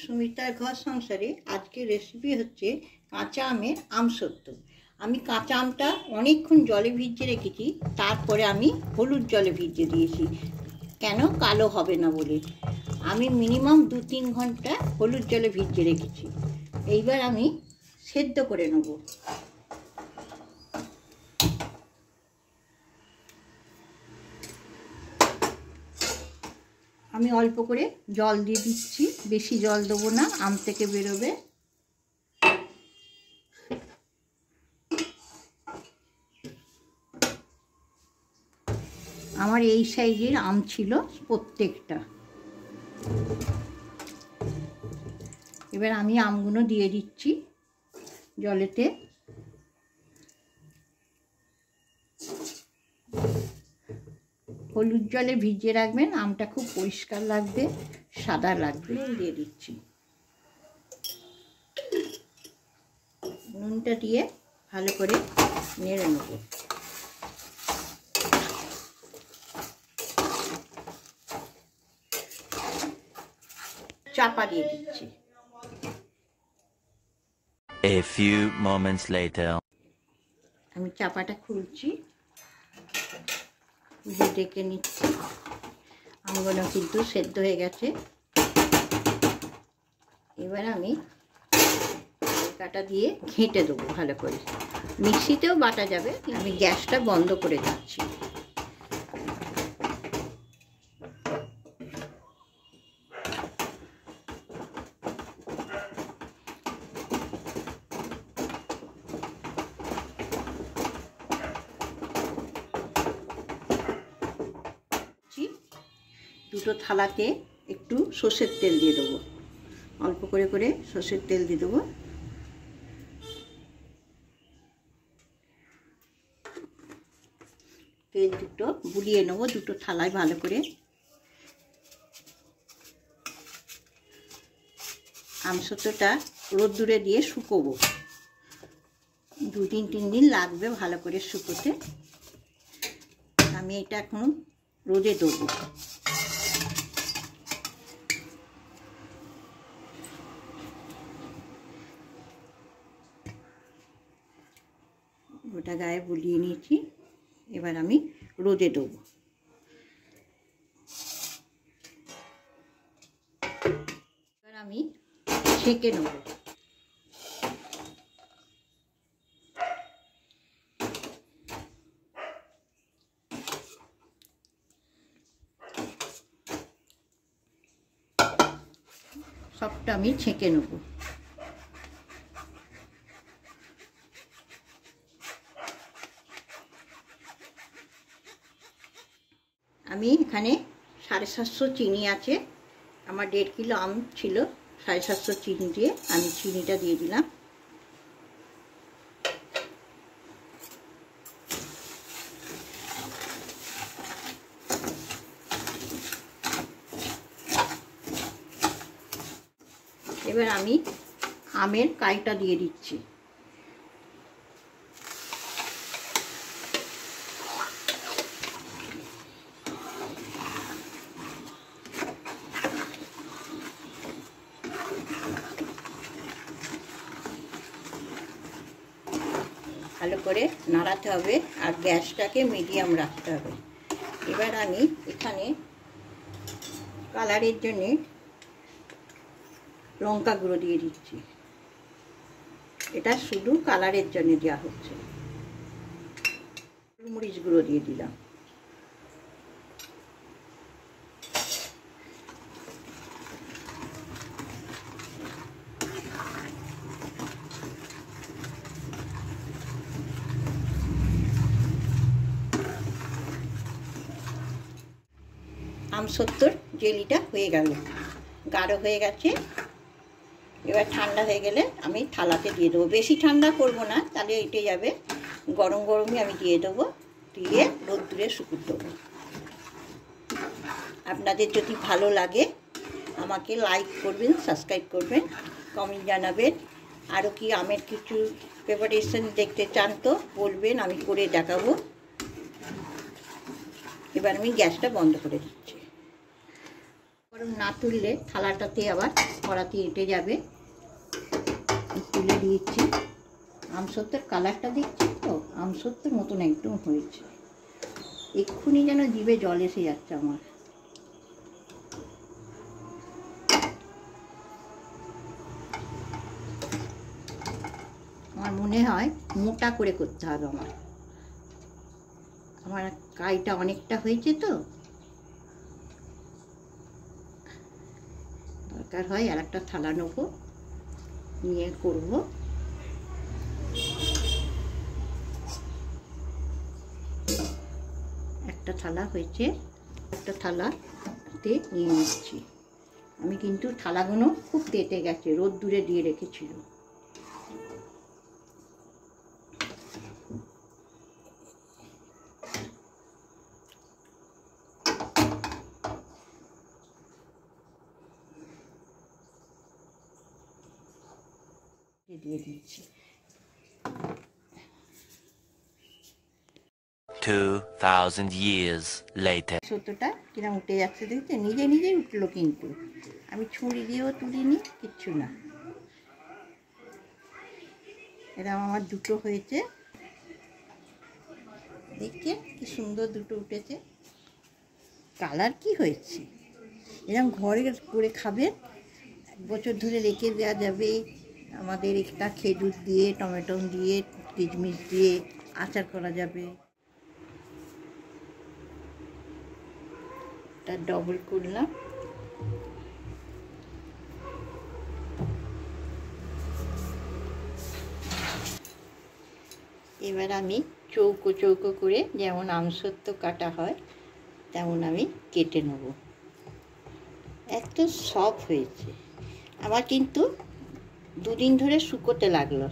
সুমিতার ঘর সংসারে আজকে রেসিপি হচ্ছে কাঁচা আমের আমসত্ত্ব। আমি কাঁচা আমটা অনেকক্ষণ জলে ভিজিয়ে রেখেছি, তারপরে আমি হলুদ জলে ভিজিয়ে দিয়েছি, কেন কালো হবে না বলে। আমি মিনিমাম 2-3 ঘন্টা হলুদ জলে ভিজিয়ে রেখেছি। এইবার আমি সেদ্ধ করে নেব। আমি অল্প করে জল দিয়ে দিচ্ছি, বেশি জল দেবো না, আম থেকে বেরোবে। আমার এই সাইজের আম ছিল প্রত্যেকটা। এবার আমি আমগুলো দিয়ে দিচ্ছি জলেতে। হলুদ জলে ভিজিয়ে রাখবেন, আমটা খুব পরিষ্কার লাগবে, সাদা লাগবে। দিয়ে দিচ্ছি নুনটা দিয়ে ভালো করে নেড়ে নেব। চাপা দিয়ে দিচ্ছি। A few moments later. আমি চাপাটা খুলছি, ডেকে নিচ্ছি। আমগুলো কিন্তু সেদ্ধ হয়ে গেছে। এবার আমি কাটা দিয়ে ঘেঁটে দেবো ভালো করে। মিক্সিতেও বাটা যাবে। আমি গ্যাসটা বন্ধ করে দিচ্ছি। দুটো থালাতে একটু সর্ষের তেল দিয়ে দেবো, অল্প করে করে সর্ষের তেল দিয়ে দেবো। তেল দুটো বুলিয়ে নেবো দুটো থালায় ভালো করে। আমসত্ত্বটা রোদ্দুরে দিয়ে শুকোবো, 2-3 দিন লাগবে ভালো করে শুকোতে। আমি এটা এখন রোদে দেবো। গোটা গায়ে বুলিয়ে নিয়েছি, এবার আমি রোদে দেবো। এবার আমি ছেঁকে নেব। সবটা আমি ছেঁকে নেব। আমি এখানে 750 চিনি আছে, আমার 1.5 কিলো আম ছিল। 750 চিনি দিয়ে আমি চিনিটা দিয়ে দিলাম। এবার আমি আমের কাইটা দিয়ে দিচ্ছি। ভালো করে নাড়াতে হবে আর গ্যাসটাকে মিডিয়াম রাখতে হবে। এবার আমি এখানে কালারের জন্য লঙ্কা গুঁড়ো দিয়ে দিচ্ছি। এটা শুধু কালারের জন্য দেওয়া হচ্ছে। মরিচ গুঁড়ো দিয়ে দিলাম। আমসত্ত্বর জেলিটা হয়ে গেল, গাঢ় হয়ে গেছে। এবার ঠান্ডা হয়ে গেলে আমি থালাতে দিয়ে দেবো। বেশি ঠান্ডা করব না, তাহলে এঁটে যাবে। গরম গরমই আমি দিয়ে দেবো, দিয়ে রোদ্দুরে শুকুতে দেবো। আপনাদের যদি ভালো লাগে আমাকে লাইক করবেন, সাবস্ক্রাইব করবেন, কমেন্ট জানাবেন। আরও কি আমের কিছু প্রিপারেশন দেখতে চান তো বলবেন, আমি করে দেখাবো। এবার আমি গ্যাসটা বন্ধ করে দিচ্ছি। গরম না তুললে থালাটাতে আবার কড়াতে এঁটে যাবে। তুলে দিয়েছি। আমসত্ত্বর কালারটা দেখছি তো, আমসত্ত্বর মতন একদম হয়েছে। এক্ষুনি যেন জিভে জল এসে যাচ্ছে আমার। আমার মনে হয় মোটা করে করতে হবে। আমার কাইটা অনেকটা হয়েছে তো, দরকার হয় আর একটা থালা নেবো, নিয়ে করব। একটা থালা হয়েছে, একটা থালাতে নিয়ে নিচ্ছি। আমি কিন্তু থালাগুলো খুব তেতে গেছে, রোদ্দুরে দিয়ে রেখেছিল। দিয়ে দিচ্ছি। 2000 years later. সত্যটা কিরম উঠে যাচ্ছে দেখতে, নিজে নিজেই উঠলো, কিন্তু আমি ছুরি দিয়েও তুলিনি, কিচ্ছু না। এরকম আমার দুটো হয়েছে, দেখছে কি সুন্দর দুটো উঠেছে। কালার কি হয়েছে! এরকম ঘরে করে খাবেন, 1 বছর ধরে রেখে দেওয়া যাবে। আমাদের একটা খেজুর দিয়ে, টমেটো দিয়ে, কিশমিশ দিয়ে আচার করা যাবে। এটা ডবল করলাম। এবার আমি চৌকো চৌকো করে, যেমন আমসত্ত্ব কাটা হয় তেমন আমি কেটে নেব। এত সফট হয়েছে। আমার কিন্তু 2 দিন ধরে শুকোতে লাগলো।